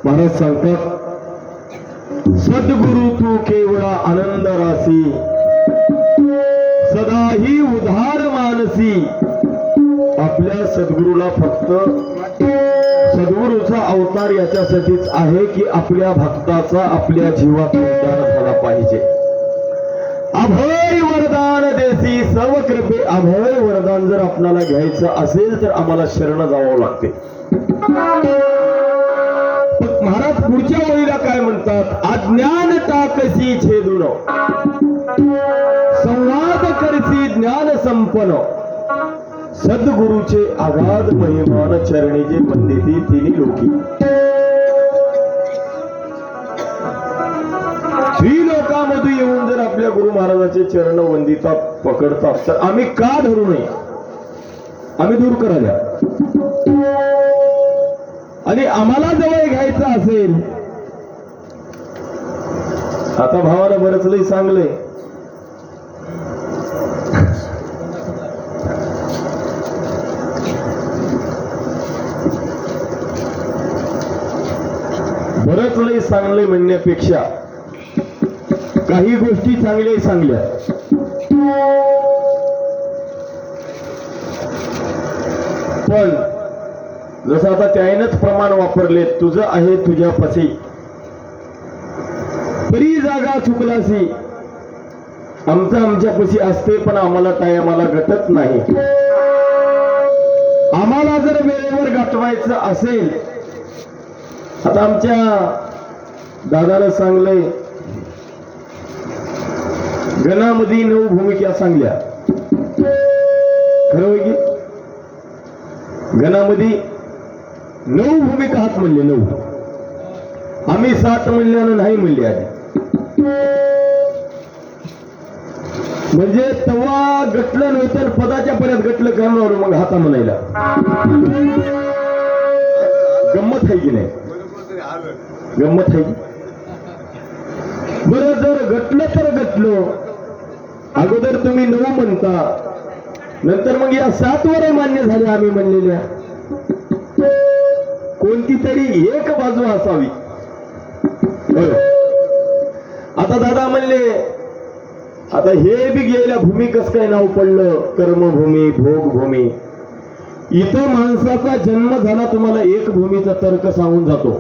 महाराज सांगतात, सद्गुरु तू केवळा आनंद रासी, सदाही उधार मानसी. आपल्या सद्गुरूला फक्त सद्गुरूचा अवतार याच्यासाठीच आहे की आपल्या भक्ताचा आपल्या जीवात उद्धार झाला पाहिजे. अभय वरदान देसी सर्व कृपे. अभय वरदान जर आपल्याला घ्यायचं असेल तर आम्हाला शरण जावं लागते. महाराज पुढच्या ओळीला काय म्हणतात, अज्ञान टाकसी छेदून संवाद करसी ज्ञान संपन्न. सद्गुरूचे आगाध महिमान चरणी जे वंदिती तिन्ही लोकी. लोकांमध्ये येऊन जर आपल्या गुरु महाराजांचे चरण वंदिता पकडतात तर आम्ही का धरू नये, आम्ही दूर करायला. आणि आम्हाला जवळ घ्यायचं असेल, आता भावाला बरंच लई सांगले, बरंच लई सांगले म्हणण्यापेक्षा काही गोष्टी चांगल्या सांगल्या. पण जसं आता त्यानेच प्रमाण वापरले, तुझं आहे तुझ्या पसी तरी जागा चुकलासी. आमचं आमच्यापाशी असते पण आम्हाला टायमाला गटत नाही. आम्हाला जर वेळेवर गाठवायचं असेल, आता आमच्या दादाला सांगले गणामध्ये 9 भूमिका सांगल्या. खरं होय की गणामध्ये 9 भूमिका हात म्हणले 9. आम्ही 7 म्हणल्यानं नाही म्हणले आधी. म्हणजे तवा गटलं नव्हतं, पदाच्या पर्यंत गटलं करणार मग हाता म्हणायला गंमत आहे की नाही, गंमत आहे. बरं जर गटलं तर गटलो, अगोदर तुम्ही 9 म्हणता, नंतर मग या 7 वर मान्य झाले आम्ही म्हणलेल्या. कोणती तरी एक बाजू असावी. आता दादा म्हणले, आता हे बी गेल्या भूमी कस काय नाव पडलं, कर्मभूमी भोगभूमी. इथं माणसाचा जन्म झाला, तुम्हाला एक भूमीचा तर्क सांगून जातो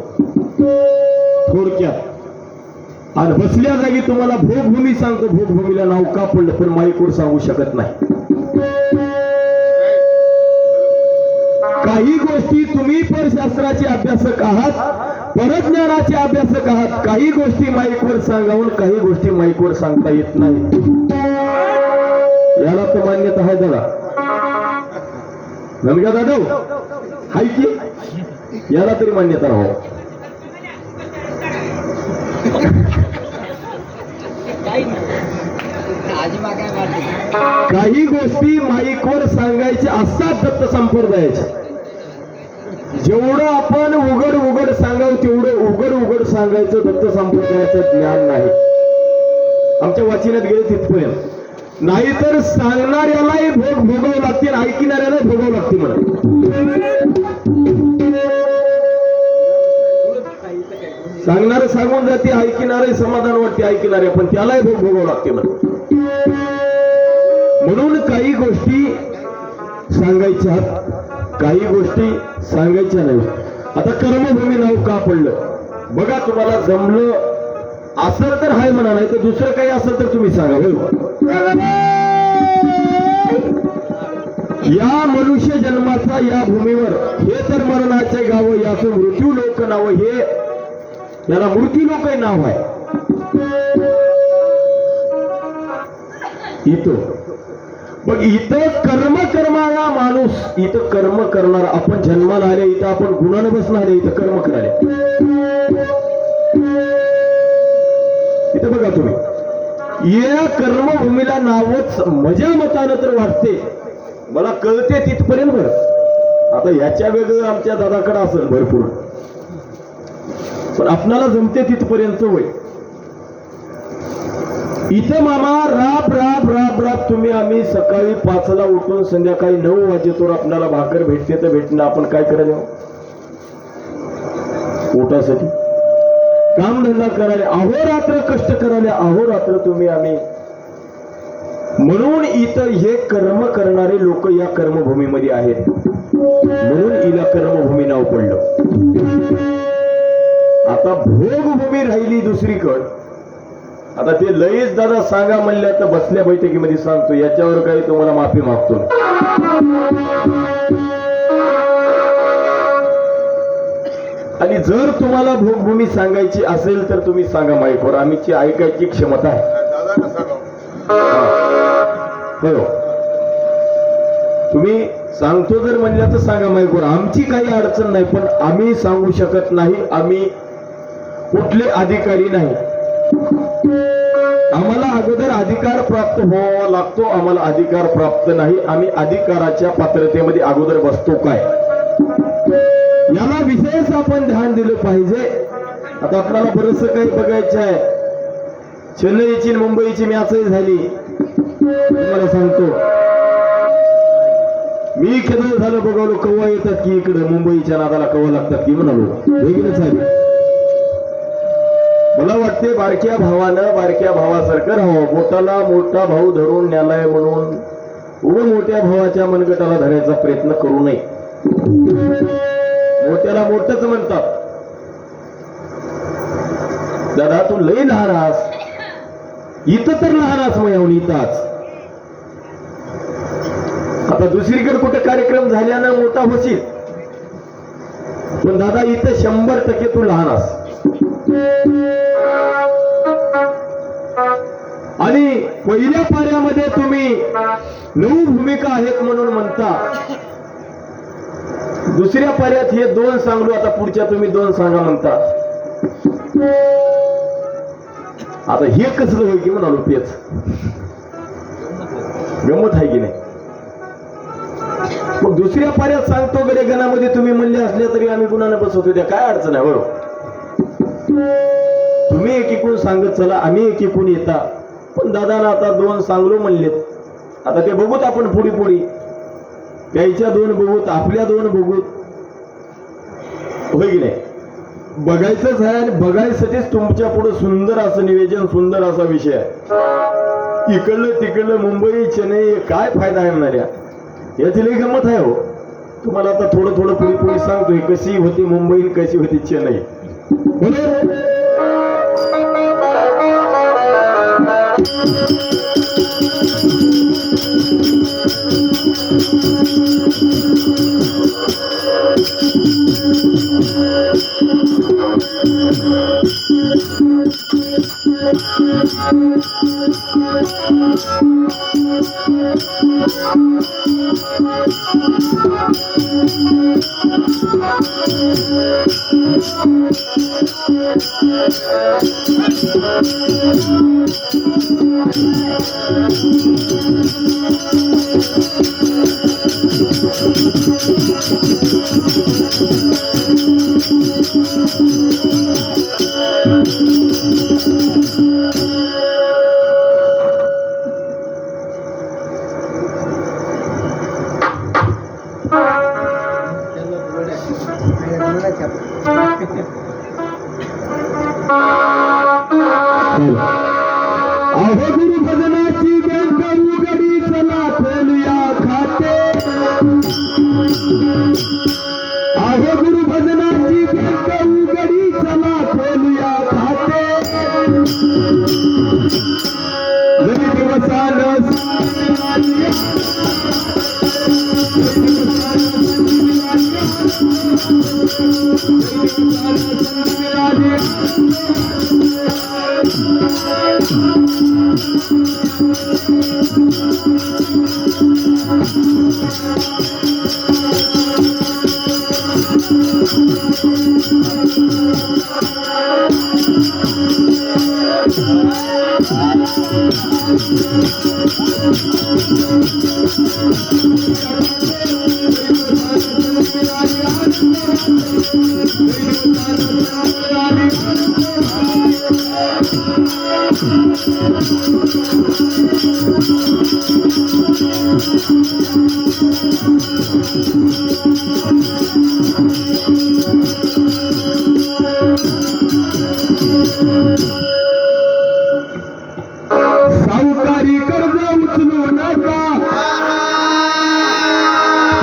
थोडक्यात, आणि बसल्या जागी तुम्हाला भोगभूमी सांगतो. भोगभूमीला नाव का पडलं पण माईकवर सांगू शकत नाही. काही गोष्टी तुम्ही परशास्त्राचे अभ्यासक आहात, परज्ञानाचे अभ्यासक आहात. काही गोष्टी माईकवर सांगावून काही गोष्टी माईकवर सांगता येत नाही. याला तर मान्यता आहे दादा, नमगा दादा हाय की, याला तरी मान्यता हो. काही गोष्टी माईकवर सांगायच्या असतात दत्त संप्रदायाच्या. जेवढं आपण उघड उघड सांगावं तेवढं उघड उघड सांगायचं दत्त संप्रदायाचं ज्ञान नाही. आमच्या वाचनात गेले तिथपर्यंत. नाहीतर सांगणाऱ्यालाही भोगावं लागते, ऐकणाऱ्यालाही भोगावं लागते म्हणा. सांगणारे सांगून जाते, ऐकणारे समाधान वाटते ऐकणारे, पण त्यालाही भोगावं लागते म्हणा. म्हणून काही गोष्टी सांगायच्या, काही गोष्टी सांगायच्या नाही. आता कर्मभूमी नाव का पडलं बघा. तुम्हाला जमलं असं तर हाय म्हणा, नाही तर दुसरं काही असेल तर तुम्ही सांगा. या मनुष्य जन्माचा या भूमीवर हे तर मरणाचे गाव, याचं मृत्यू लोक नाव, हे याला मृत्यू लोक नाव आहे. इथं मग इथं कर्म करणारा माणूस, इथं कर्म करणारा, आपण जन्माला आले इथं, आपण गुणाने बसणार इथं कर्म करायला. इथं बघा तुम्ही, या कर्मभूमीला नावच मजा मतानं तर वाटते, मला कळते तिथपर्यंत बरं. आता याच्या वेगळं आमच्या दादाकडे असेल भरपूर, पण आपणाला जमते तिथपर्यंत होय. इथं मामा राब राब राब राब तुम्ही आम्ही सकाळी 5ला उठून संध्याकाळी 9 वाजेतोवर आपल्याला भाकर भेटते तर भेटणं. आपण काय करायला पोटासाठी कामधंदा करायला, अहोरात्र कष्ट करायला, अहोरात्र तुम्ही आम्ही. म्हणून इथं हे कर्म करणारे लोक या कर्मभूमीमध्ये आहेत, म्हणून हिला कर्मभूमी नाव पडलं. आता भोगभूमी राहिली दुसरीकडं. आता ते लयच दादा सांगा म्हणल्या तर बसल्या बैठकीमध्ये सांगतो, याच्यावर काही तुम्हाला माफी मागतो. आणि जर तुम्हाला भोगभूमी सांगायची असेल तर तुम्ही सांगा माईकवर, आमची ऐकायची क्षमता आहे. हो, तुम्ही सांगतो जर म्हणल्या तर सांगा माईकवर, आमची काही अडचण नाही. पण आम्ही सांगू शकत नाही, आम्ही कुठले अधिकारी नाही. आम्हाला अगोदर अधिकार प्राप्त व्हावा लागतो, आम्हाला अधिकार प्राप्त नाही. आम्ही अधिकाराच्या पात्रतेमध्ये अगोदर बसतो काय, याला विशेष आपण ध्यान दिलं पाहिजे. आता आपल्याला बरंच काही बघायचं आहे. चेन्नईची मुंबईची मॅचही झाली, तुम्हाला सांगतो मी खेळ झालं बघावलं, कवा येतात की इकडे मुंबईच्या नादाला कवा लागतात की म्हणालो वेगळंच आहे. मला वाटते बारक्या भावानं बारक्या भावासारखं राहावं. मोठाला मोठा भाऊ धरून न्यालाय म्हणून मोठ्या भावाच्या मनगटाला धरायचा प्रयत्न करू नये. मोठ्याला मोठंच म्हणतात, दादा तू लई लहान आहेस, इथं तर लहान आहेस मग इथंच. आता दुसरीकडे कुठे कार्यक्रम झाल्यानं मोठा होशील, पण दादा इथं 100% तू लहान आहेस. आणि पहिल्या पाऱ्यामध्ये तुम्ही 9 भूमिका आहेत म्हणून म्हणता, दुसऱ्या पाऱ्यात हे 2 सांगलो, आता पुढच्या तुम्ही 2 सांगा म्हणता. आता हे कसं होईल की म्हणालो, तेच गमत आहे की नाही. मग दुसऱ्या पाऱ्यात सांगतो गडे गणामध्ये तुम्ही म्हणले असले तरी आम्ही गुणाने बसवतो, त्या काय अडचण आहे बरोबर. तुम्ही एकीकडून सांगत चला, आम्ही एकीकडून येता. पण दादाला आता 2 सांगलो म्हणलेत, आता ते बघूत आपण पुढी पुढी, त्याच्या 2 बघूत, आपल्या 2 बघूत, होय की नाही. बघायचंच आहे आणि बघायसाठीच तुमच्या पुढे सुंदर असं निवेदन, सुंदर असा विषय आहे. इकडलं तिकडलं मुंबई चेन्नई काय फायदा आहे म्हणणाऱ्या, याची लई गंमत आहे हो. तुम्हाला आता थोडं थोडं पुढे पुढे सांगतोय कशी होती मुंबई कशी होती चेन्नई. बरोबर. अहो गुरु भजनाची बँक उघडी चला खोलूया खाते. अहो गुरु भजनाची बँक उघडी चला खोलूया खाते. जरी दिवसानं सावकारी कर्ज उचलू नका.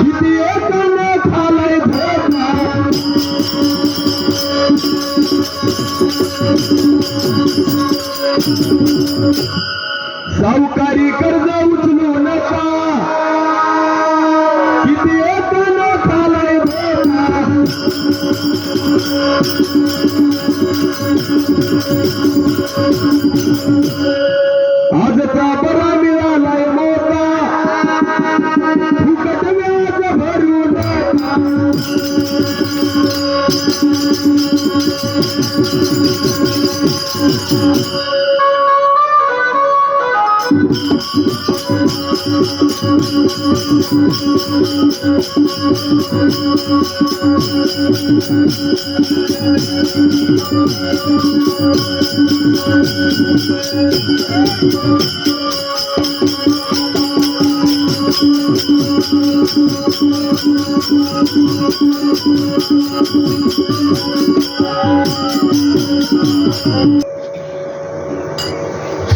किती एकानं खालाय धोका. सावकारी कर्ज उचलू नका. किती एकानं खालाय धोका. आजचा बरा मिळालाय मोका. फुकट व्याज भरू नका.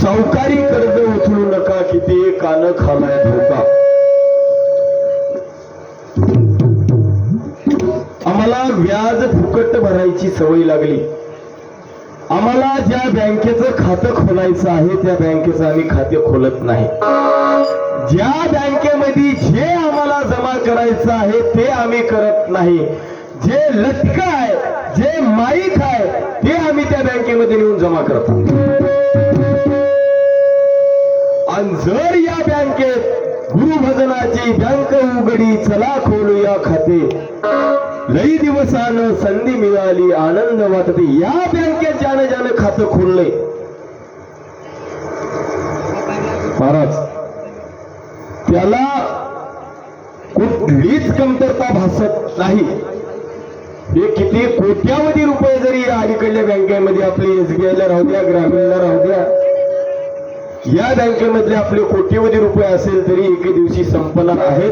सावकारी कर्ज उचलू नका. किती कान खालाय धोका. आम्हाला व्याज फुकट भरायची सवय लागली. आम्हाला ज्या बँकेचं खातं खोलायचं आहे त्या बँकेचं आम्ही खाते खोलत नाही. ज्या बँकेमध्ये जे आम्हाला जमा करायचं आहे ते आम्ही करत नाही. जे लटक आहे जे माईक आहे ते आम्ही त्या बँकेमध्ये नेऊन जमा करतो. आणि जर या बँकेत गुरुभजनाची बँक उघडी चला खोलूया खाते. लई दिवसानं संधी मिळाली आनंद वाटते. या बँकेत ज्यानं ज्यानं खातं खोललंय महाराज त्याला कुठलीच कमतरता भासत नाही. हे किती कोट्यावधी रुपये जरी अलीकडल्या बँकेमध्ये आपले एसबीआयला राहू द्या ग्रामीणला राहू द्या या बँकेमधले आपले कोट्यवधी रुपये असेल तरी एके दिवशी संपणार आहेत.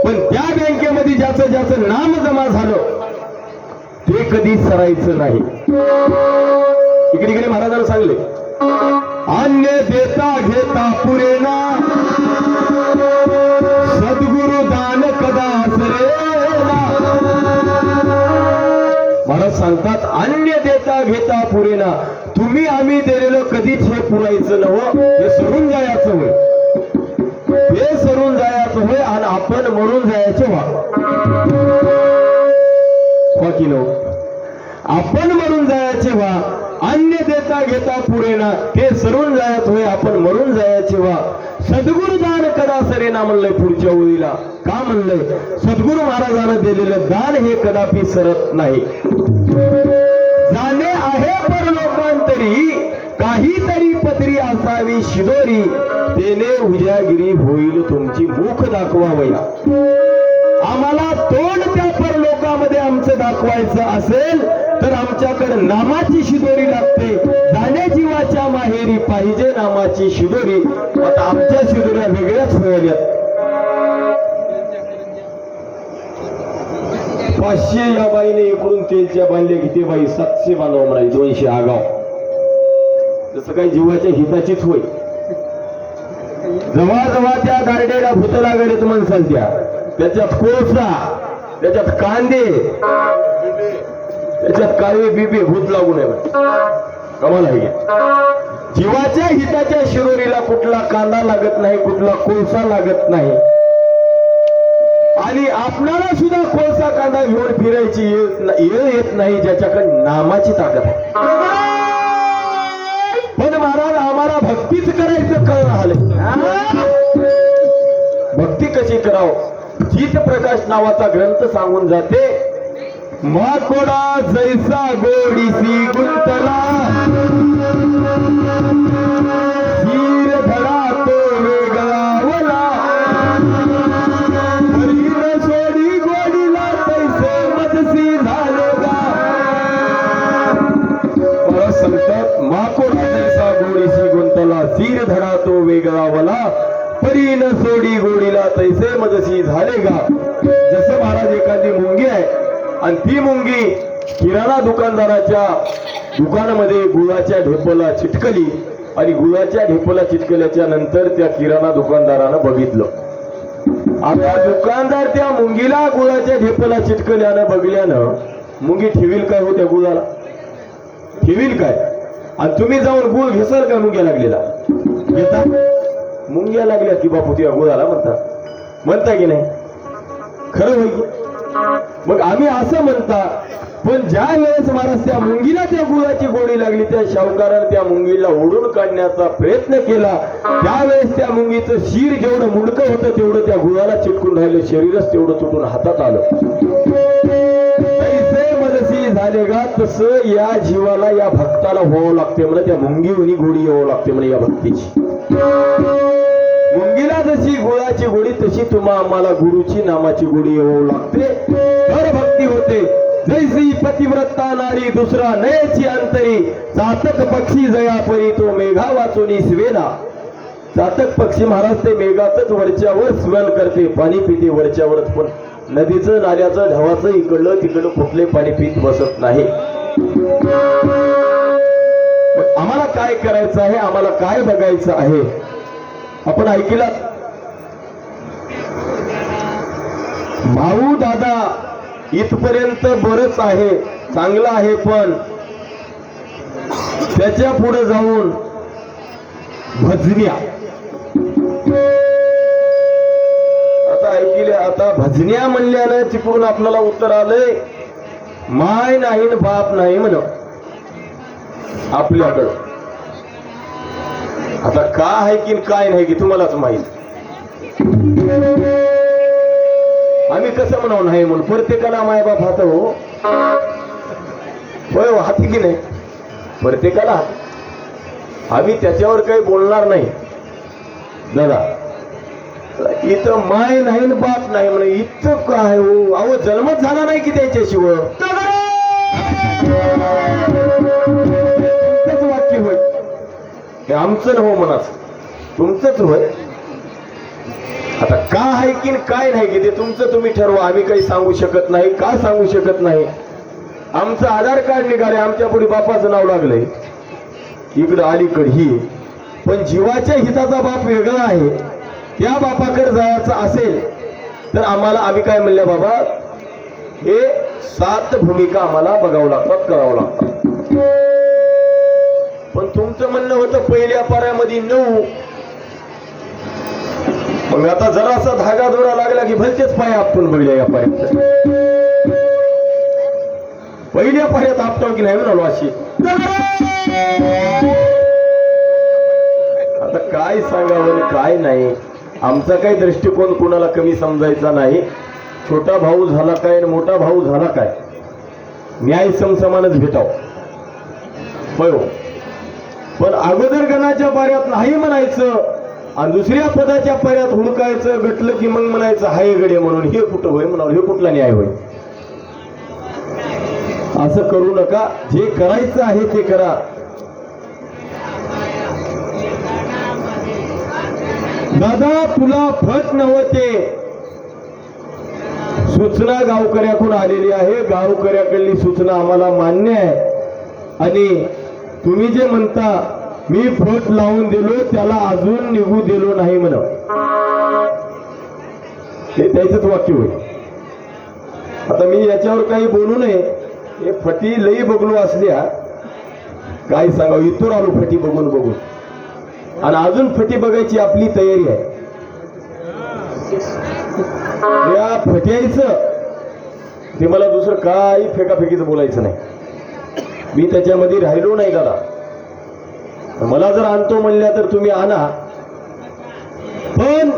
पण त्या बँकेमध्ये ज्याचं ज्याचं नाम जमा झालं ते कधी सरायचं नाही. इकडे इकडे महाराजांना सांगले अन्य देता घेता पुरेना सद्गुरु दान कदा सरे. सांगतात, अन्य देता घेता पुरेना. तुम्ही आम्ही दिलेलं कधीच हे पुरायचं नव्ह, हे सरून जायचं होय, हे सरून जायचं होय आणि आपण मरून जायचे व्हा. हो की नो? आपण मरून जायचे व्हा. अन्य देता घेता पुरेना, हे सरून जायत होय, आपण मरून जायचे व्हा. सद्गुरु दान कदा सरेना म्हणलंय पुढच्या ओळीला. का म्हणलंय? सद्गुरु महाराजांना दिलेलं दान हे कदापि सरत नाही. जाणे आहे परलोकांतरी, काहीतरी पत्री असावी शिदोरी, तेने उजागिरी होईल तुमची मुख दाखवावया. आम्हाला तोंड त्या परलोकामध्ये आमचं दाखवायचं असेल तर आमच्याकडे नामाची शिदोरी लागते. जाणे जीवाच्या माहेरी पाहिजे नामाची शिदोरी. आता आमच्या शिदोऱ्या वेगळ्याच व्हायला. 500 या बाईने इकडून तेलच्या बांधल्या किती बाई? 700 बांधव म्हणाली, 200 आगाव. जसं काही जीवाच्या हिताचीच होय. जवळ जवळ त्या गारड्याला भूत लागलेत म्हणसाल त्या. त्याच्यात कोळसा, त्याच्यात कांदे, त्याच्यात काळी बिबी भूत लागू नये. कमाल आहे. जीवाच्या हिताच्या शिरोरीला कुठला कांदा लागत नाही, कुठला कोळसा लागत नाही. आणि आपणाला सुद्धा कोळसा कांदा घेऊन फिरायची येळ येत नाही ज्याच्याकडे नामाची ताकद आहे. पण महाराज आम्हाला भक्तीच करायचं कळ राहिले. भक्ती कशी करावं? चित प्रकाश नावाचा ग्रंथ सांगून जाते, माकोडा जैसा गोडीसी गुंतला, हीर धडा तो वेगळावला, हरीन सोडी गोडीला तैसे मजसी झाले गा. मला सांगतात, माकोडा जैसा गोडीसी गुंतला, हीर धडा तो वेगळावला, परीन सोडी गोडीला तैसे मजसी झाले गा. जसं महाराज एखादी मुंगी आहे आणि ती मुंगी किराणा दुकानदाराच्या दुकानामध्ये गुळाच्या ढेपला चिटकली आणि गुळाच्या ढेपला चिटकल्याच्या नंतर त्या किराणा दुकानदारानं बघितलं. आता दुकानदार त्या मुंगीला गुळाच्या ढेपला चिटकल्यानं बघल्यानं मुंगी ठेवील काय हो त्या गुळाला? ठेवील काय? आणि तुम्ही जाऊन गुळ घेसाल का मुंग्या लागलेला? घेता? मुंग्या लागल्या की बापू त्या गुळाला म्हणता की नाही? खरं होय की? मग आम्ही असं म्हणता, पण ज्या वेळेस महाराज त्या मुंगीला त्या गुळाची गोडी लागली, त्या शाहूकाराने त्या मुंगीला ओढून काढण्याचा प्रयत्न केला. त्यावेळेस त्या मुंगीचं शिर जेवढं मुंडकं होतं तेवढं त्या गुळाला चिटकून राहिलं, शरीरच तेवढं तुटून हातात आलं. तैसे मजसी झाले गा. तसं या जीवाला, या भक्ताला व्हावं लागते म्हणे, त्या मुंगीवनी गोडी यावं लागते म्हणे या भक्तीची. मुंगीला जशी गुळाची गोडी तशी तुम्हा आम्हाला गुरुची नामाची गोडी येऊ लागते, तर भक्ती होते. जैसी पतिव्रता नारी दुसरा नयची अंतरी, चातक पक्षी जया परी तो मेघा वाचोनी स्वेना. चातक पक्षी महाराज ते मेघातच वरच्यावर स्वन करते, पाणी पिते वरच्यावरच, पण नदीचं नाल्याचं ढवाचं इकडलं तिकडलं कुठले पाणी पित बसत नाही. आम्हाला काय करायचं आहे? आम्हाला काय बघायचं आहे? आपण ऐकला भाऊ दादा इथपर्यंत बरच आहे, चांगलं आहे, पण त्याच्या पुढे जाऊन भजन्या. आता ऐकले, आता भजन्या म्हणल्यानं तिकडून आपल्याला उत्तर आलंय, माय नाही न बाप नाही म्हण आपल्याकडं. आता का आहे की काय नाही की तुम्हालाच माहित. आम्ही कसं म्हणावं नाही म्हणून? प्रत्येकाला मायबाप हात हो, होय हात की नाही? प्रत्येकाला हात. आम्ही त्याच्यावर काही बोलणार नाही दादा. इथं माय नाही न बाप नाही म्हणे, इथं काय हो? अहो जन्मच झाला नाही की त्याच्याशिवाय. वाक्य होय हे आमचं हो म्हणाच, तुमचंच होय. आता का आहे की काय नाही की ते तुमचं तुम्ही ठरवा. आम्ही काही सांगू शकत नाही. का सांगू शकत नाही? आमचं आधार कार्ड निघाले, आमच्या पुढे बापाचं नाव लागलंय, इकडं अलीकडे ही. पण जीवाच्या हिताचा बाप वेगळा आहे. त्या बापाकडे जायचं असेल तर आम्हाला, आम्ही काय म्हणल्या बाबा, हे 7 भूमिका आम्हाला बघावं लागतात, करावं लागतात. पण तुमचं म्हणणं होतं पहिल्या पाऱ्यामध्ये 9. मग आता जरासा धागा दोरा लागला की भलतेच पाय आपटून बघल्या या पाऱ्यात. पहिल्या पाऱ्यात आपटाव की नाही म्हणालो अशी. आता काय सांगावं काय नाही. आमचा काही दृष्टिकोन कोणाला कमी समजायचा नाही. छोटा भाऊ झाला काय आणि मोठा भाऊ झाला काय, न्याय समसमानच भेटाव. होय. पण अगोदर गणाच्या पाऱ्यात नाही म्हणायचं आणि दुसऱ्या पदाच्या पाऱ्यात हुडकायचं, गटलं की मग म्हणायचं हाय गडे म्हणून. हे कुठं होय म्हणावं, हे कुठला न्याय होय. असं करू नका. जे करायचं आहे ते करा. दादा तुला फट नव्हते. सूचना गावकऱ्याकडून आलेली आहे. गावकऱ्याकडली सूचना आम्हाला मान्य आहे. आणि तुम्ही जे म्हणता मी फट लावून दिलो त्याला अजून निघू दिलो नाही म्हण, हे त्याचंच वाक्य होईल. आता मी याच्यावर काही बोलू नये. हे फटी लई बघलो असल्या काय सांगावं. इथून आलो फटी बघून बघून आणि अजून फटी बघायची आपली तयारी आहे. या फट्यायचं ते मला दुसरं काही फेकाफेकीचं बोलायचं नाही. मी त्याच्यामध्ये राहिलो नाही दादा. मला जर आणतो म्हणल्या तर तुम्ही आणा, पण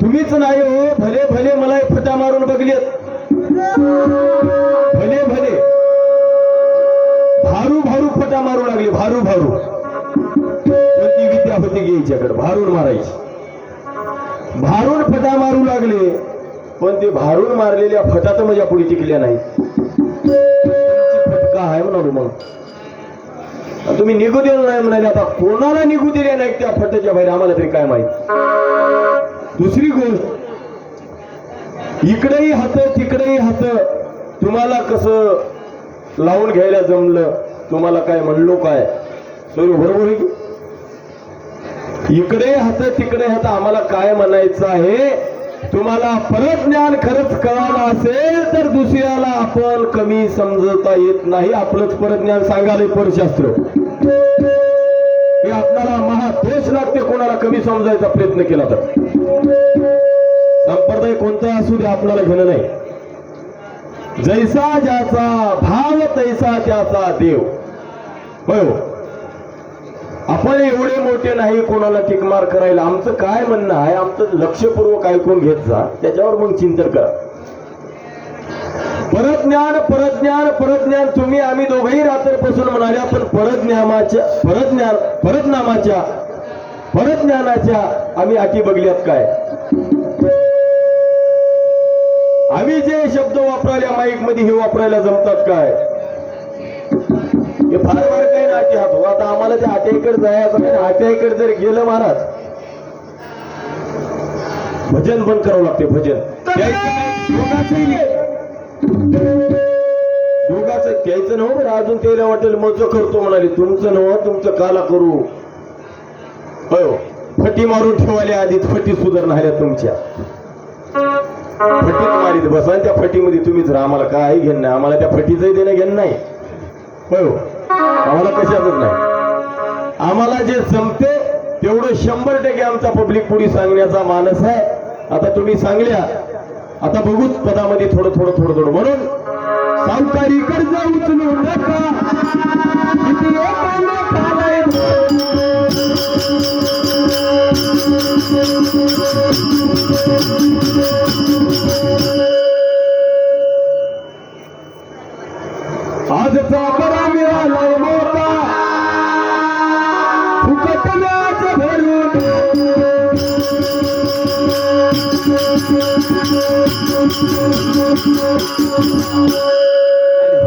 तुम्हीच नाही हो. भले भले मला फटा मारून बघलेत, भले भले भारू भारू फटा मारू लागले. भारू भारू कोणती विद्या होती की याच्याकडे भारून मारायची. भारून फटा मारू लागले, पण ते भारून मारलेल्या फटात माझ्या पुढे टिकल्या नाही. फटका आहे म्हणालो. मग तुम्ही निघू दिलं नाही म्हणाले. आता कोणाला निघू दिले नाही त्या फटाच्या बाहेर आम्हाला तरी काय माहित. दुसरी गोष्ट, इकडेही हात तिकडेही हात. तुम्हाला कसं लावून घ्यायला जमलं, तुम्हाला काय म्हणलो काय, सोय बरोबर आहे की. इकडे हात तिकडे हात. आम्हाला काय म्हणायचं आहे, तुम्हाला परत ज्ञान खरंच कळालं असेल तर दुसऱ्याला आपण कमी समजता येत नाही. आपलंच परत ज्ञान सांगायला परशास्त्र हे आपल्याला महादोष लागते. कोणाला कमी समजायचा प्रयत्न केला तर. संप्रदाय कोणता असू दे आपल्याला घेणं नाही. जैसा ज्याचा भाव तैसा त्याचा देव. होय. आपण एवढे मोठे नाही कोणाला टिकमार करायला. आमचं काय म्हणणं आहे, आमचं लक्षपूर्वक ऐकून घेत जा, त्याच्यावर मग चिंतन करा. परत ज्ञान परत ज्ञान परत ज्ञान. तुम्ही आम्ही दोघंही रात्रपासून म्हणाले, पण परत ज्ञानाच्या आम्ही अटी बघल्यात काय. आम्ही जे शब्द वापरायला माईक मध्ये हे वापरायला जमतात काय. हे फार फार काही ना अटी हात. आता आम्हाला त्या आट्याकडे जायचं नाही. आट्याकडे जर गेलं महाराज, भजन बंद करावं लागते. भजन दोघाचं त्याचं नव्ह. बरं अजून त्याला वाटेल मज करतो म्हणाले. तुमचं नव्ह, तुमचं काला करू. हो. फटी मारून ठेवाले आधीच. फटी सुधारणाऱ्या तुमच्या फटीत मारीत बसा. त्या फटीमध्ये तुम्हीच राहा. आम्हाला काही घेणं नाही. आम्हाला त्या फटीचंही देणं घेणं नाही. हो. आम्हाला कशातच नाही. आम्हाला जे जमते तेवढं 100% आमचा पब्लिक पुढे सांगण्याचा मानस आहे. आता तुम्ही सांगल्या, आता बघूच पदामध्ये थोडं थोडं थोडं थोडं. म्हणून सावकारी कर्ज उचलू नका. आजचा बरा मिळालाय मोठा फुकटल्याच भरून.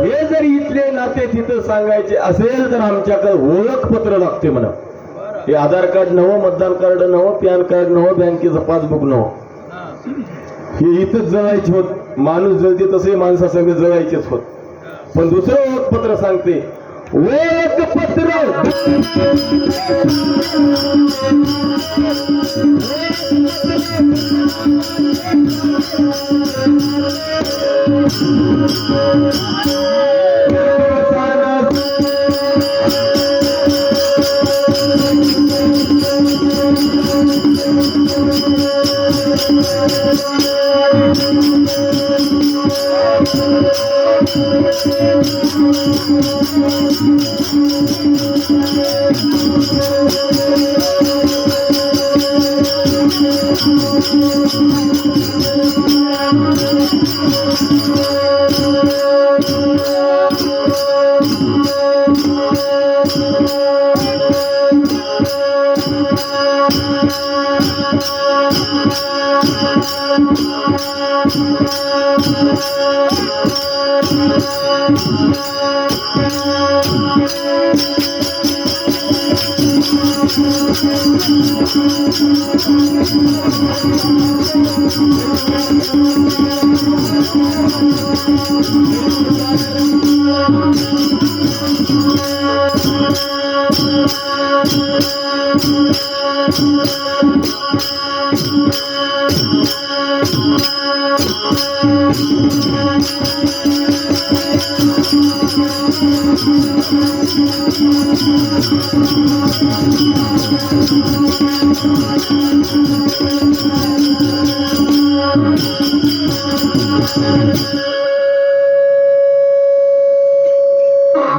हे जर इथले नाते तिथं सांगायचे असेल तर आमच्याकडे ओळखपत्र लागते म्हणा. हे आधार कार्ड नवं, मतदान कार्ड नवं, पॅन कार्ड नवं, बँकेचं पासबुक नवं. हे इथंच जळायचे होत. माणूस जळते तसे माणसासंग जळायचेच होत. पण दुसरं ओळखपत्र सांगते. ओळखपत्र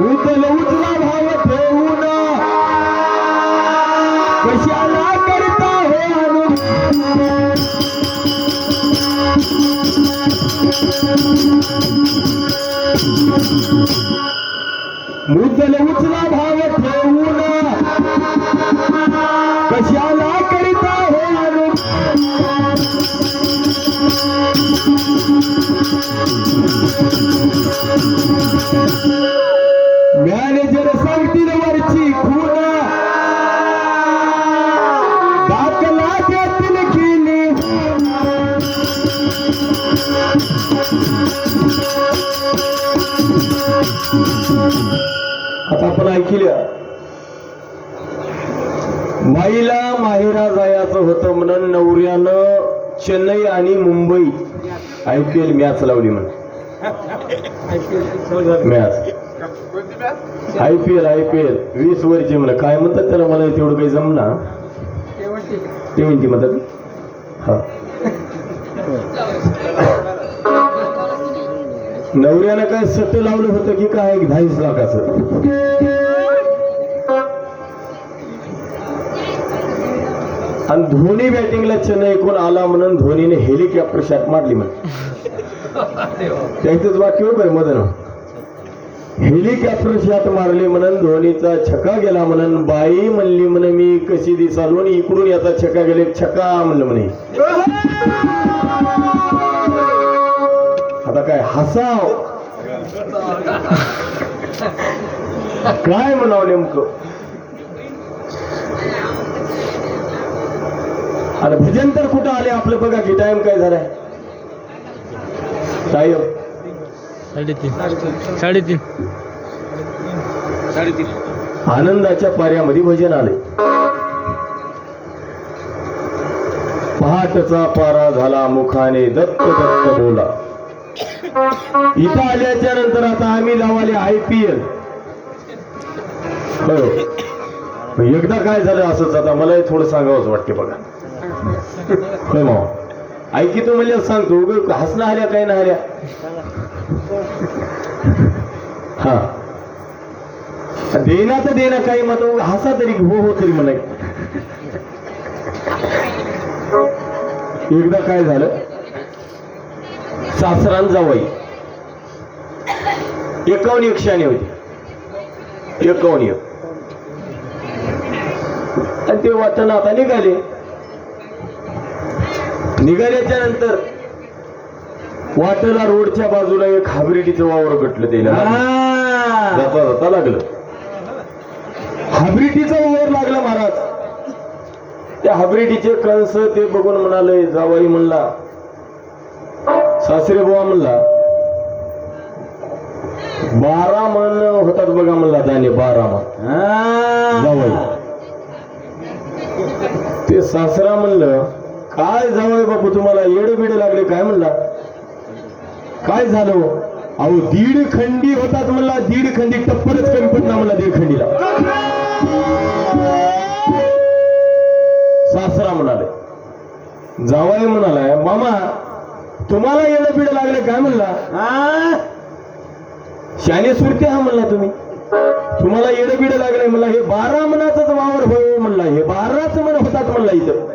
भूतल उचला भाव ठेवून कशाला करता हो आणून भूतल उचला भाव ठेवून कशाला करता हो आणून मॅनेजर सांगतील वरची खून दाखला देतील केली आता आपण ऐकलं बाईला माहेरा जायचं होतं म्हणून नवऱ्यानं चेन्नई आणि मुंबई IPL मॅच लावली म्हणून मॅच IPL 20 वरची म्हणा काय म्हणतात त्याला मला तेवढं काही जमना T20 म्हणतात हा नवऱ्यानं काय सट्ट लावलं होतं की काय 22 लाखाचं आणि धोनी बॅटिंगला चेन्नई कोण आला म्हणून धोनीने हेलिकॉप्टर शॉट मारली म्हणे त्याच वाक्य बरं मदन हेलिकॉप्टर शॉट मारली म्हणून धोनीचा छक्का गेला म्हणून बाई म्हणली म्हणे मी कशी दिसालो आणि इकडून याचा छक्का गेले छक्का म्हणलं म्हणे आता काय हसाव काय म्हणावं नेमकं आणि भजन तर कुठं आले आपलं बघा की टाइम काय झालाय टाइम 3:30 आनंदाच्या पाऱ्यामध्ये भजन आले पहाटचा पारा झाला मुखाने दत्त दत्त बोला इथं आल्याच्या नंतर आता आम्ही लावले IPL बरोबर एकदा काय झालं असंच आता मलाही थोडं सांगावंच वाटते बघा होय मावा ऐकी तो म्हणजे सांगतो हसणं आल्या काय ना आल्या हा देना तर देना काही मत हसा तरी हो तरी म्हणा एकदा काय झालं सासरान जावई 51 क्षणी होती 51 आणि ते वाटणं आता निघाल्याच्या नंतर वाटेला रोडच्या बाजूला एक हायब्रिडीचं वावर गटलं त्याला जाता जाता लागलं हायब्रिडीचं वावर लागलं महाराज त्या हायब्रिडीचे कंस ते बघून म्हणाले जावाई म्हणला सासरे बुवा म्हणला 12 मन होतात बघा म्हणला त्याने 12 मन जावाई ते सासरा म्हणलं काय जावई बापू तुम्हाला येडे बिडे लागले काय म्हणला काय झालं अहो दीड खंडी होतात म्हणला, दीड खंडी टप्परच कमी पडणार म्हणला दीड खंडीला. सासरा म्हणाले, जावाई म्हणालाय, मामा तुम्हाला येणं बिड लागलं काय म्हणला? शाने सुरते हा म्हणला तुम्ही, तुम्हाला येणं बिड लागलंय म्हणला. हे 12 मनाचाच वावर होय म्हणला, हे 12च मन होतात म्हणला इथं.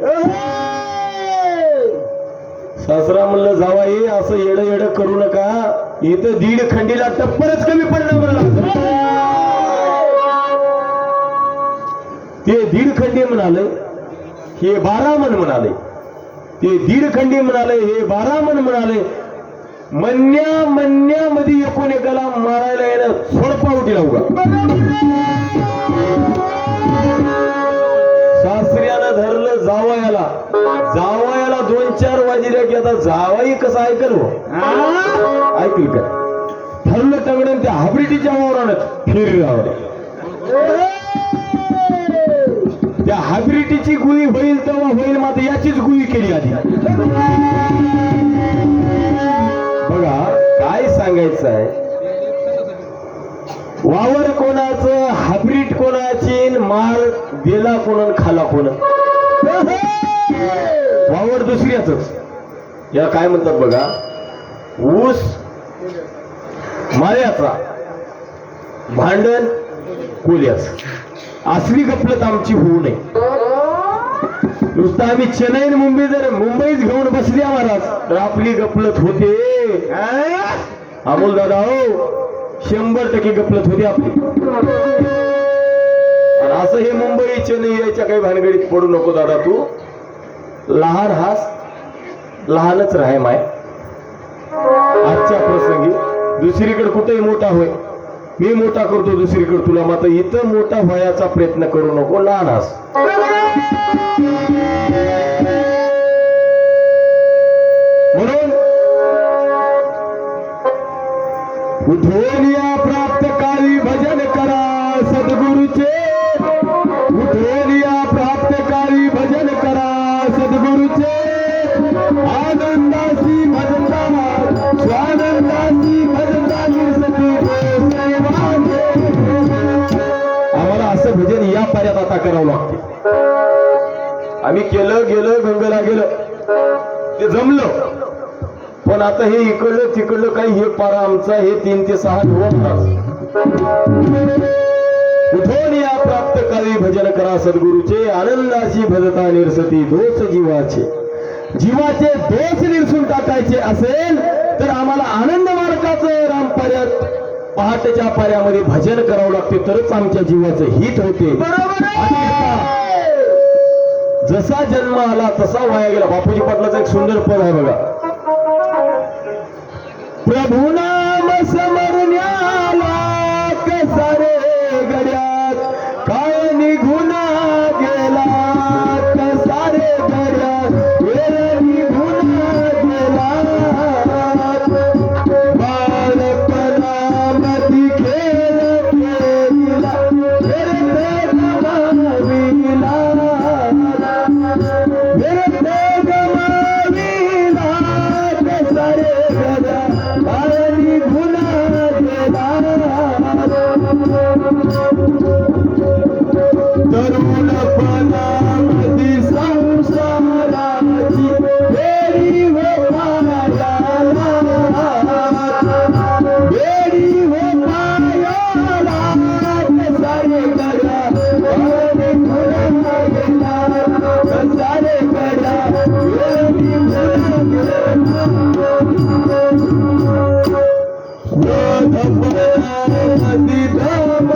सासरा म्हणलं, जावाई असं येडं येडं करू नका, इथं दीड खंडीला टप्परच कमी पडलं म्हणला. ते दीड खंडी म्हणाले, हे 12 मन म्हणाले. ते दीड खंडी म्हणाले, हे 12 मन म्हणाले. म्हणण्यामध्ये एकूण एकाला मारायला येणं सोडपा उठीला उगा. सासऱ्यानं धरलं जावयाला, जावयाला 2-4 वाजले की आता जावाई कसं ऐकल हो, ऐकल का? धरलं तगडून त्या हाबरीटीच्या वावरानं फिर रावले. त्या हायब्रिटीची गुळी होईल तेव्हा होईल, मात्र याचीच गुळी केली आधी. बघा काय सांगायचं आहे, वावर कोणाचं, हायब्रिड कोणाची, माल गेला कोण खाला कोण, वावर दुसऱ्याच. या काय म्हणतात बघा, ऊस माळ्याचा, भांडण कोल्याच. असली गपलत आमची होऊ नये. नुसतं आम्ही चेन्नई मुंबई जर मुंबईच घेऊन बसली महाराज तर आपली गपलत होते. अमोल दादा हो, 100% गपलत होती आपली. असं हे मुंबई चेन्नई यायच्या काही भानगडीत पडू नको दादा. तू लहान हास, लहानच राहाय माय. आजच्या प्रसंगी दुसरीकडे कुठेही मोठा होय, मी मोठा करतो दुसरीकडे तुला, मात्र इथं मोठा व्हायचा प्रयत्न करू नको, लहान हास. म्हणून उठोनिया प्राप्त काळी भजन करा सद्गुरूचे, उठोनिया प्राप्त काळी भजन करा सद्गुरूचे. आनंदासी भजता स्वानंदासी भजता निर्सती. आम्हाला असं भजन या पाऱ्यात आता करावं लागते. आम्ही केलं गेलं गंगेला गेलं ते जमलं, पण आता हे इकडलं तिकडलं काही, हे पारा आमचा हे 3 ते 6 उठून या प्राप्त काळी भजन करा सद्गुरूचे. आनंदाशी भजता निरसती दोष जीवाचे. जीवाचे दोष निरसून टाकायचे असेल तर आम्हाला आनंद मार्गाचं रामपाऱ्यात पहाटेच्या पाऱ्यामध्ये भजन करावं लागते, तरच आमच्या जीवाचं हित होते. जसा जन्म आला तसा वाया गेला. बापूजी पाटलाचं एक सुंदर पद आहे बघा, प्रभू नाम समरण्याला कसा रे गड्यात काय निघून गेला, कसा रे गड्यात वेळ निघून गेला. बालपणामध्ये खेळ खेळला फिरते गमाविला, फिरते गमाविला कसा रे गड्यात काय निघून गेला. तरुणपणामध्ये संसाराची बेडी हो पायाला, बेडी हो पायाला कसा रे गड्या काय निघून गेला, कसा रे गड्या काय निघून गेला. मध्ये धाम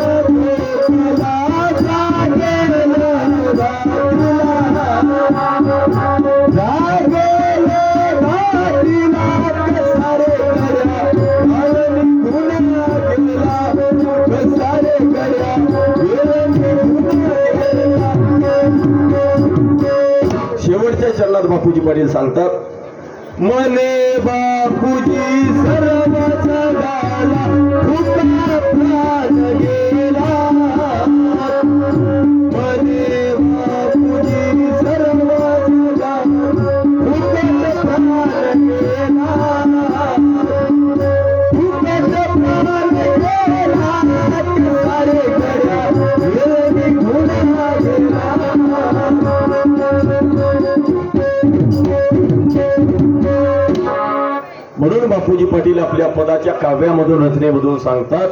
शेवटच्या चरणात बापूजी पाटील सांगतात, मने बापूजी सर्व जगाला फुका प्राण गेला, मने बापूजी सर्व जगाला फुकट प्राण गेला, फुकट बापूजी पाटील आपल्या पदाच्या काव्यामधून रचनेमधून सांगतात,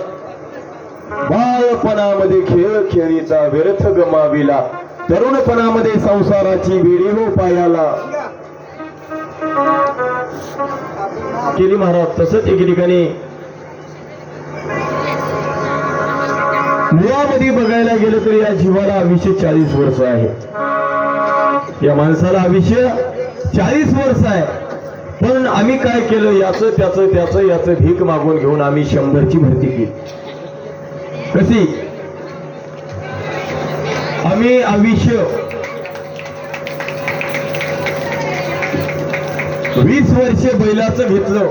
बालपणामध्ये खेळ खेळीचा व्यर्थ गमाविला, तरुणपणामध्ये संसाराची वेडी हो पायाला केली महाराज. तसंच एके ठिकाणी मुळामध्ये बघायला गेलं तर या जीवाला आयुष्य 40 वर्ष आहे. या माणसाला आयुष्य 40 वर्ष आहे. पण आम्ही काय केलं, याचं त्याचं याचं भीक मागून घेऊन आम्ही 100ची भरती केली. कशी? आम्ही आयुष्य 20 वर्षे बैलाचं घेतलं.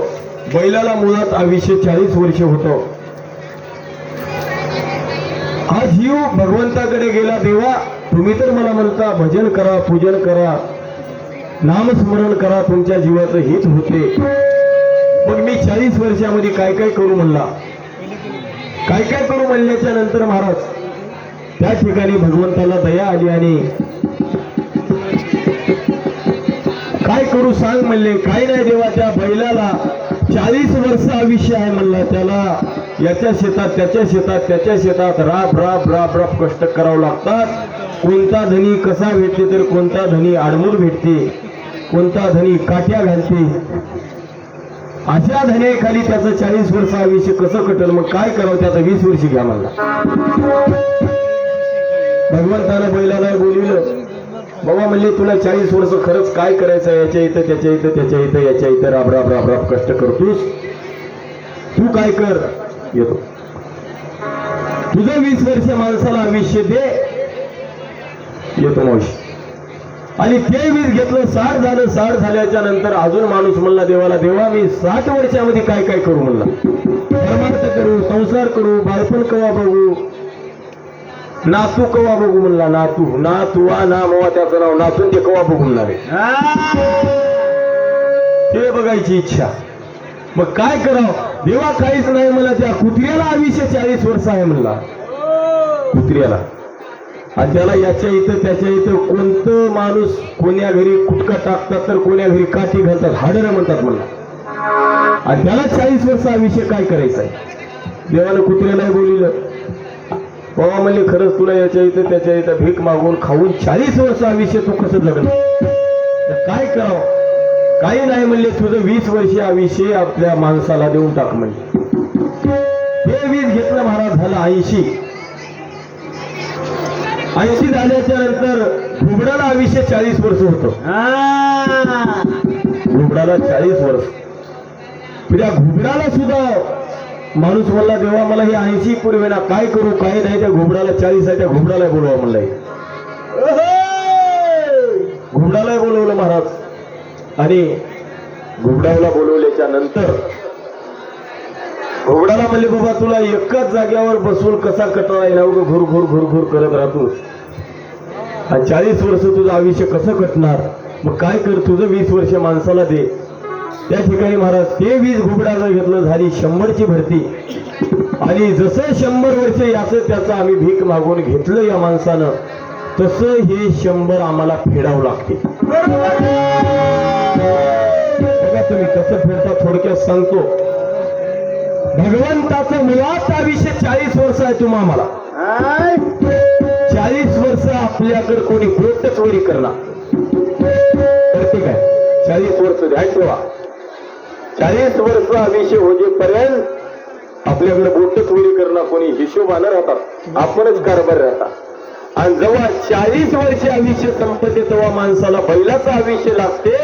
बैलाला मुळात आयुष्य 40 वर्ष होतं. हा जीव भगवंताकडे गेला, देवा तुम्ही तर मला म्हणता भजन करा, पूजन करा, नामस्मरण करा, तुमच्या जीवाचं हित होते. मग मी 40 वर्षामध्ये काय काय करू म्हणला. काय काय करू म्हणल्याच्या नंतर महाराज त्या ठिकाणी भगवंताला दया आली आणि काय करू सांग म्हणले. काय नाही देवा, त्या बैलाला 40 वर्ष आयुष्य आहे म्हणला. त्याला याच्या शेतात त्याच्या शेतात त्याच्या शेतात राब राब राब राब कष्ट करावं लागतात. कोणता धनी कसा भेटते तर कोणता धनी आडमूर भेटते, कोणता धनी काट्या घालते. अशा धन्याखाली त्याचं 40 वर्ष आयुष्य कसं कटल. मग काय करावं, त्याचं 20 वर्ष घ्या म्हणला. भगवंतानं बैलाला बोलविलं, बाबा म्हणले तुला 40 वर्ष खरंच काय करायचं, याच्या इथं त्याच्या इथं त्याच्या इथं याच्या इथं राब राब राब राब कष्ट करतोस, तू काय कर, येतो तुझं 20 वर्ष माणसाला आयुष्य दे, येतो मावशी. आणि ते 20 घेतलं, 60 झालं. 60 झाल्याच्या नंतर अजून माणूस म्हणला देवाला, देवा मी 60 वर्षामध्ये काय काय करू म्हणला. परमार्थ करू, संसार करू, बालपण कवा बघू, नातू कवा बघू म्हणला. नातू ना मोवा त्याचं नाव नातून ते कवा बघू म्हणणार ते बघायची इच्छा. मग काय करावं देवा, काहीच नाही मला. त्या कुत्र्याला आयुष्य 40 वर्ष आहे म्हणला, कुत्र्याला. आणि त्याला याच्या इथं त्याच्या इथं कोणतं माणूस कोण्या घरी कुटका टाकतात तर कोण्या घरी काठी घालतात, हाडरं म्हणतात म्हणला. आणि त्याला 40 वर्ष आयुष्य काय करायचं आहे. देवानं कुत्र्याला बोलिलं, बाबा म्हणले खरंच तुला याच्या इथं त्याच्या इथं भीक मागून खाऊन 40 वर्ष आयुष्य तू कसं जगलं, काय करावं. काही नाही म्हणले, तुझं 20 वर्ष आयुष्य आपल्या माणसाला देऊन टाक म्हणले. हे 20 घेतलं महाराज, झालं 80. 80 झाल्याच्या नंतर घुबडाला आयुष्य 40 वर्ष होतं. घुबडाला 40 वर्ष. त्या घुबडाला सुद्धा माणूस म्हणला, देवा मला हे 80 पूर्वी ना, काय करू काय नाही. त्या घुबडाला 40 आहे, त्या घुबडाला बोलवा म्हणलंय. घुबडाला बोलवलं महाराज. आणि घुबडाला बोलवल्याच्या नंतर घुबडाला म्हणले, बाबा तुला एकाच जाग्यावर बसून कसा कटाळा येणार, घुर घुर घुर घुर करत राहतोस. आणि 40 वर्ष तुझं आयुष्य कसं कटणार. मग काय कर, तुझं 20 वर्ष माणसाला दे. त्या ठिकाणी महाराज ते 20 घुबडाचं घेतलं, झाली 100ची भरती. आणि जसं 100 वर्ष याचं त्याचं आम्ही भीक मागून घेतलं या माणसानं, तसं हे 100 आम्हाला फेडावं लागते. बघा तुम्ही कसं फेडता, थोडक्यात सांगतो. भगवंताचं मुळात आयुष्य 40 वर्ष आहे. तुम्हा आम्हाला 40 वर्ष आपल्याकडे कोणी बोट चोरी करणार करते काय. 40 वर्ष ध्यान ठेवा, 40 वर्ष आयुष्य होजेपर्यंत आपल्याकडे बोट चोरी करणं कोणी हिशोबानं राहतात, आपणच कारभार राहतात. आणि जेव्हा 40 वर्ष आयुष्य संपते तेव्हा माणसाला बैलाचं आयुष्य लागते.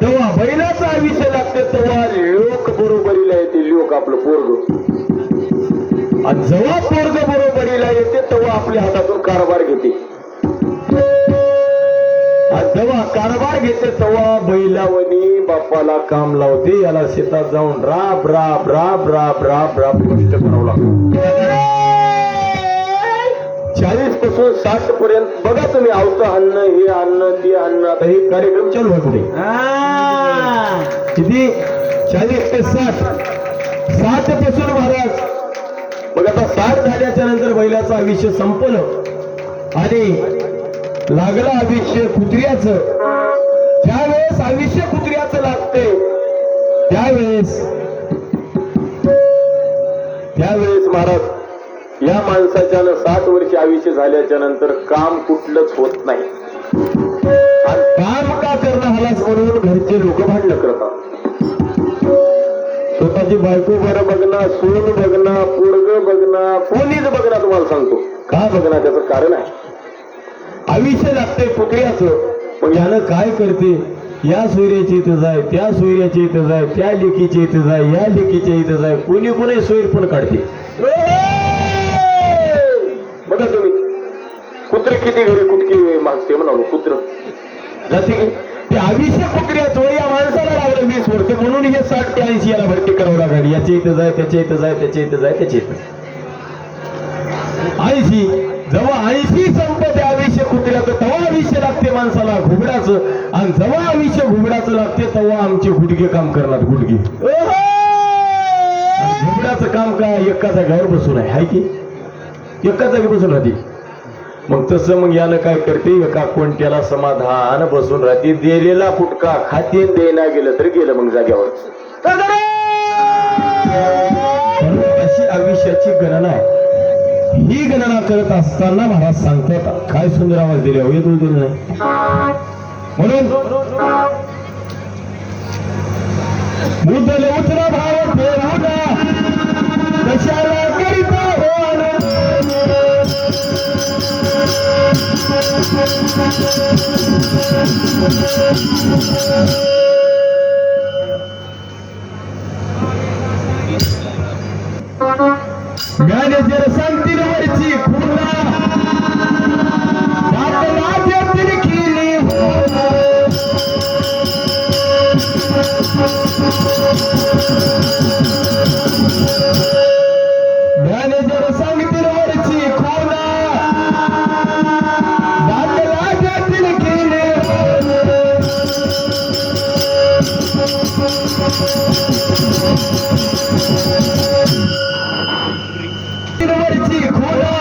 जेव्हा बैलाचं आयुष्य लागते तेव्हा लोक बरोबरीला येते, लोक आपलं पोरग. आणि जेव्हा पोरग बरोबरीला येते तेव्हा आपल्या हातातून कारभार घेते. आणि जेव्हा कारभार घेते तेव्हा बैलावणी बापाला काम लावते. याला शेतात जाऊन राब राब राब राब राब राब कष्ट करावं लागतं. 40 पासून 60 पर्यंत बघा तुम्ही, आवतं अन्न, हे अन्न ते अन्न. आता हे कार्यक्रम चालू आहे कुठे किती 40 ते 60. 60 पासून महाराज बघ आता 60 झाल्याच्या नंतर बैलाचं आयुष्य संपलं आणि लागलं आयुष्य कुत्र्याचं. ज्यावेळेस आयुष्य कुत्र्याचं लागते त्यावेळेस त्यावेळेस महाराज या माणसाच्या 60 वर्ष आयुष्य झाल्याच्या नंतर काम कुठलंच होत नाही आणि काम का करणं हलाच म्हणून घरचे लोक भांडणं करतात. स्वतःची बायको बरं बघणं, सून बघणं, पोरग बघणं, कोणीच बघणं. तुम्हाला सांगतो का बघणं, त्याचं कारण आहे आयुष्य लागतंय पुतळ्याचं. पण यानं काय करते, या सोयऱ्याची इथं जाय, त्या सोयऱ्याची इथं जाय, त्या लेकीची इथं जाय, या लेकीच्या इथं जाय, कोणी कोणी सोयर पण काढते. बघा तुम्ही कुत्रे किती घरी कुटकी मागते म्हणालो कुत्र जाते की ते आयुष्य कुत्र्याचं या माणसाला लावलं 20 वर्ष म्हणून हे 60 ते 80 याला भरती करावं लागली. याच्या इथं जाय, त्याच्या इथं जाय, त्याच्या इथं जाय, त्याच्या इथं 80 जेव्हा 80 संपते आयुष्य कुत्र्याचं तेव्हा आयुष्य लागते माणसाला घुबडाचं. आणि जेव्हा आयुष्य घुबडाचं लागते तेव्हा आमचे गुडघे काम करणार गुडघे. घुबडाचं काम काय, एका जागेवर बसून आहे की एका जागी बसून राहते. मग तसं मग यानं काय करते, एका कोणत्याला समाधान बसून राहते. दिलेला फुटका खाते, देना गेलं तर गेलं मग जाग्यावर. अशी आयुष्याची गणना आहे. ही गणना करत असताना महाराज सांगतात, काय सुंदर आवाज दिले हो, येतो दिले नाही म्हणून मुद्दल उतरा भाव फेरुना कशाला करीता हो आनंद. मॅनेजर सांगतील वरची खुर्ला दातलाच्यातील केली मॅनेजर सांगतील वरची खुर्ला दातलाच्यातील केली वरची खोला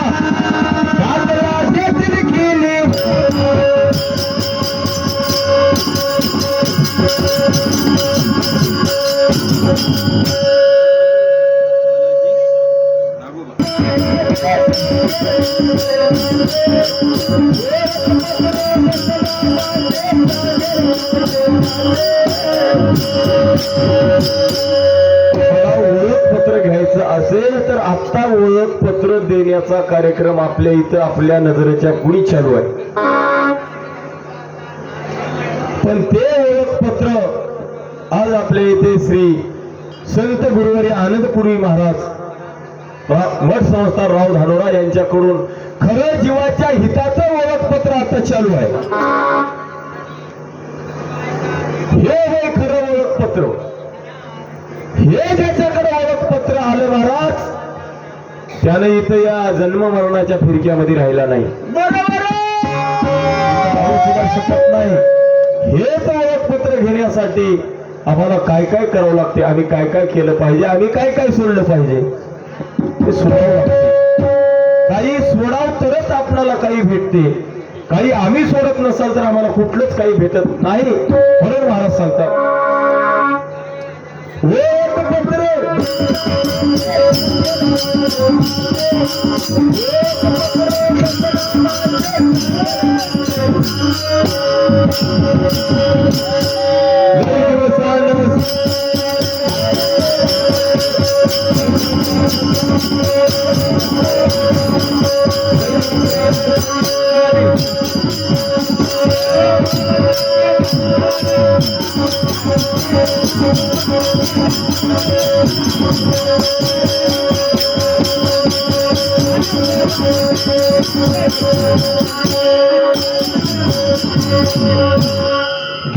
दादला देतील केले ओळखपत्र घ्यायचं असेल तर आता ओळखपत्र देण्याचा कार्यक्रम आपल्या इथं आपल्या नजरेच्या पुढे चालू आहे. पण ते ओळखपत्र आज आपल्या इथे श्री संत गुरुवारी आनंदपुरी महाराज मठ संस्थान राव धानोरा यांच्याकडून खरं जीवाच्या हिताचं ओळखपत्र आता चालू आहे. हे खरं ओळखपत्र. हे ज्याच्याकडे ओळखपत्र आलं महाराज त्यानं इथं या जन्म मरणाच्या फिरक्यामध्ये राहिला नाही. शकत नाही. हेच ओळखपत्र घेण्यासाठी आम्हाला काय काय करावं लागते, आम्ही काय काय केलं पाहिजे, आम्ही काय काय सोडलं पाहिजे ते सोडावं लागते. काही सोडाव तरच आपल्याला काही भेटते. काही आम्ही सोडत नसाल तर आम्हाला कुठलंच काही भेटत नाही. म्हणून महाराज सांगतात ओळखपत्र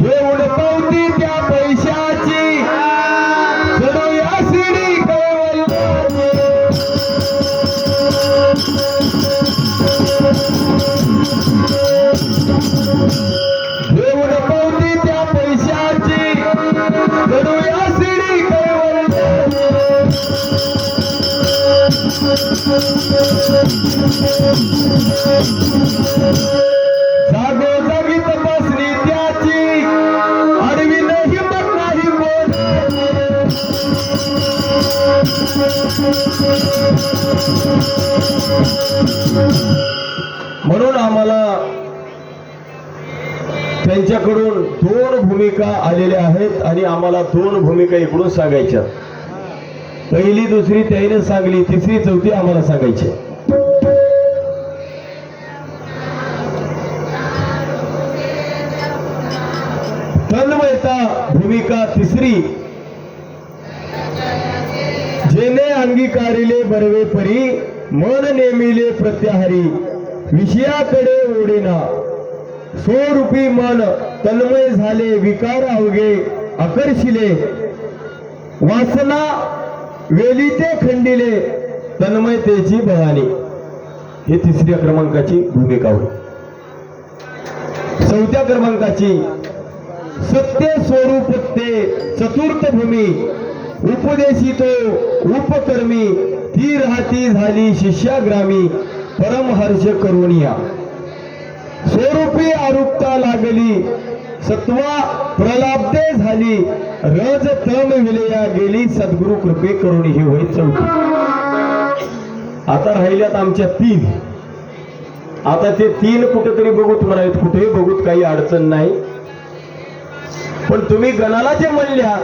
घेऊन पावती त्या पैशाची चढूया शिडी कैवल्याची. घेऊन पावती त्या पैशाची चढूया शिडी कैवल्याची. जागोजागी तपासणी त्याची आडवी नाही मग नाही कोण. म्हणून आम्हाला त्यांच्याकडून 2 भूमिका आलेल्या आहेत आणि आम्हाला 2 भूमिका इकडून सांगायच्या. पहिली दुसरी त्याने सांगली, तिसरी चौथी आम्हाला सांगायची. तन्मयता भूमिका तिसरी. जेने अंगीकारिले बरवे परी, मन नेमिले प्रत्याहारी, विषयाकडे ओढेना, स्वरूपी मन तन्मय झाले, विकार अवघे आकर्षिले, वासना वेलीते खंडिले, तन्मयतेची बहाणी. हे 3ऱ्या क्रमांकाची भूमिका होती. 4थ्या क्रमांकाची सत्य स्वरूप ते चतुर्थ भूमी, उपदेशितो उपकर्मी, ती राहती झाली शिष्याग्रामी, परमहर्ष करुणिया. स्वरूपी आरुक्ता लागली, सत्वा प्रलाब्धे झाली, रज तम विलया गेली, सद्गुरु कृपे करुणी. ही होईल 4थी. आता राहिल्यात आमच्या 3. आता ते 3 कुठेतरी बघूत म्हणालेत, कुठेही बघूत, काही अडचण नाही. पण तुम्ही गणाला जे म्हणल्या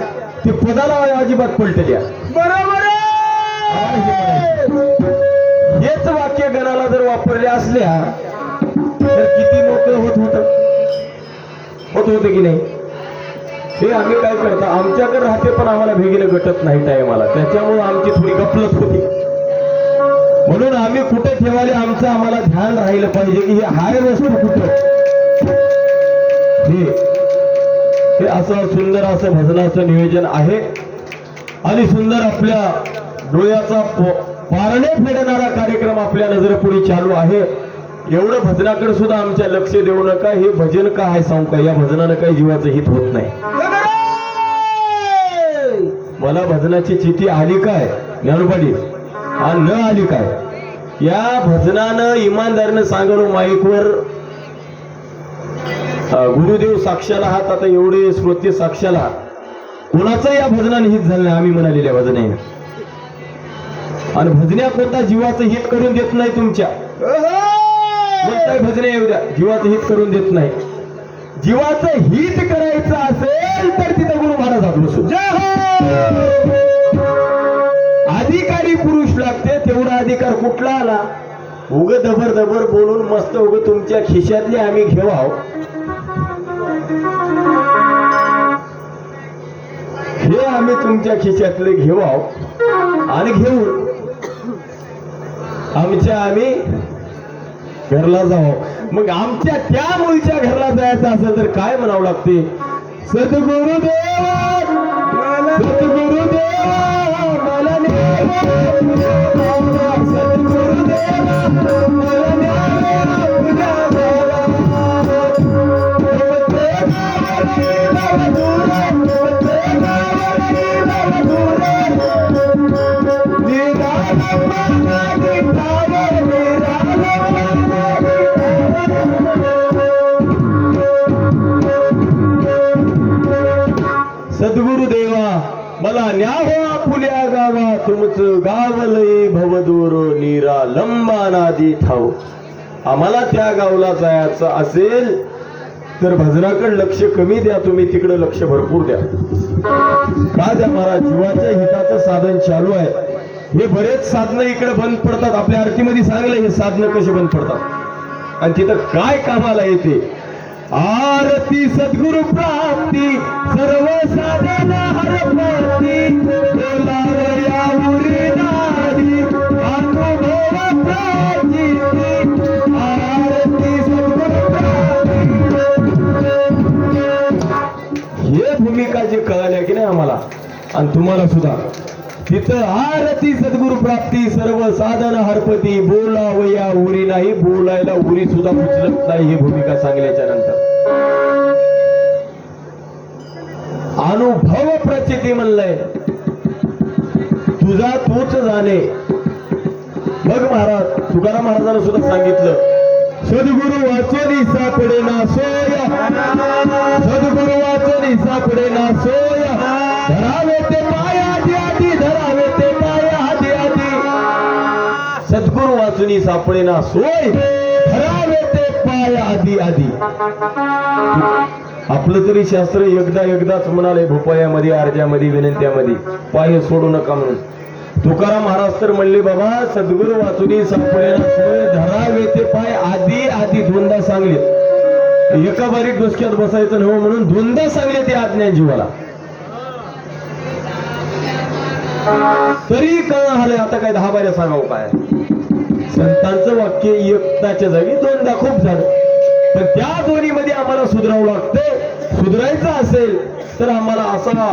ते पदाला अजिबात पलटल्या. बरोबर. हेच वाक्य गणाला जर वापरले असल्या तर किती मोकळं होत होतं की नाही. हे आम्ही काय करता, आमच्याकडे राहते पण आम्हाला भेगीनं गटत नाही टायमाला, त्याच्यामुळे आमची थोडी गफलत होती. म्हणून आम्ही कुठे ठेवाले आमचं आम्हाला ध्यान राहिलं पाहिजे की हे हाय वस्तू कुठं. हे असं सुंदर असं भजनाचं नियोजन आहे आणि सुंदर आपल्या डोळ्याचा पारणे फेडणारा कार्यक्रम आपल्या नजरेपुढे चालू आहे. एवढं भजनाकडे सुद्धा आमच्या लक्ष देऊ नका. हे भजन का आहे सांगू का, या भजनानं काही जीवाचं हित होत नाही. मला भजनाची चिठी आली काय ज्ञानोबाजी आणि न आली काय, या भजनानं इमानदारीनं सांगलो माईकवर, गुरुदेव साक्षाला हात, आता एवढे श्रोते साक्षाला, कोणाचं या भजनाने हित झालं नाही. आम्ही म्हणालेल्या भजनाने. आणि भजन्या कोणता जीवाचं हित करून देत नाही. तुमच्या कोणताही भजने येऊ द्या, जीवाचं हित करून देत नाही. जीवाचं हित करायचं असेल तर तिथं गुरु महाराज आपलं अधिकारी पुरुष लागते. तेवढा अधिकार कुठला आला, उग दबर दबर बोलून मस्त उग तुमच्या खिशातले आम्ही घेवाव, हे आम्ही तुमच्या खिशातले घेवाव आणि घेऊन आमच्या आम्ही घरला जावं. मग आमच्या त्या मुलीच्या घरला जायचं असेल तर काय म्हणावं लागते, सद्गुरुदेवा सद्गुरुदेवा मला सद्गुरुदेवा सद्गुरुदेवा मला न्या हो आपुल्या गावा, तुमचं गावलय भवदूर नीरा लंबा नादी ठाऊ. आम्हाला त्या गावला जायचं असेल तर भजनाकडे लक्ष कमी द्या, तुम्ही तिकडे लक्ष भरपूर द्या. का द्या महाराज, जीवाच्या हिताचं साधन चालू आहे. हे बरेच साधनं इकडे बंद पडतात. आपल्या आरतीमध्ये सांगले हे साधनं कसे बंद पडतात आणि तिथं काय कामाला येते. आरती सद्गुरु प्राप्ती सर्व साधन हरपती, बोलावया उरी नादी अनुभव प्राचिती. आरती सद्गुरु प्राप्ती. हे भूमिका जे कळाल्या की नाही आम्हाला आणि तुम्हाला सुद्धा, तिथं आरती सद्गुरु प्राप्ती सर्व साधन हरपती, बोलावया उरी नाही, बोलायला उरी सुद्धा उचलत नाही. ही भूमिका सांगल्याच्या नंतर अनुभव प्रचिती म्हणलंय, तुझा तूच जाणे. बघ महाराज तुकाराम महाराजांना सुद्धा सांगितलं, सद्गुरु वाचोनी सापडे ना सोय, सद्गुरु वाचोनी सापडे ना सोय, धरावे ते पाय आधी आधी, धरावे ते पाय आधी आधी. वाचुनी सापडेना सोय धरावे ते पाय आधी आधी. आपलं तरी शास्त्र एकदाच म्हणाले भोपाळ्यामध्ये अर्ध्यामध्ये विनंत्यामध्ये पाय सोडू नका म्हणून. तुकाराम महाराज तर म्हणले बाबा सद्गुरु वाचुनी सापडेना सोय धरावे ते पाय आधी आधी दोनदा सांगले. एका बारी डोसक्यात बसायचं नव्हतं म्हणून दोनदा सांगले ते आज्ञा जीवाला. तरी कळलं आता काय 10 बाऱ्या सांगावं काय. संतांचं वाक्य एकदाच्या जागी दोनदा खूप झालं. तर त्या दोन्हीमध्ये आम्हाला सुधरावं लागतं. सुधरायचं असेल तर आम्हाला असा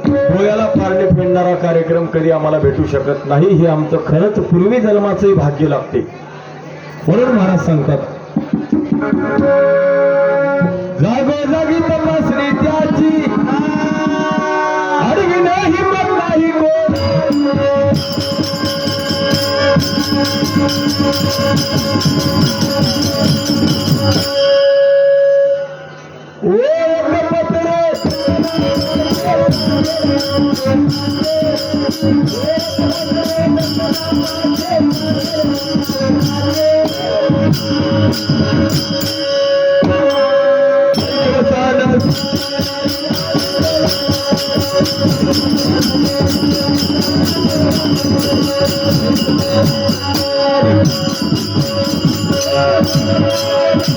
डोळ्याला पारणे फेडणारा कार्यक्रम कधी आम्हाला भेटू शकत नाही. हे आमचं खरंच पूर्वी जन्माचंही भाग्य लागते. म्हणून महाराज सांगतात जागोजागी तपासणी त्याची अडवी नाही मत नाही कोण.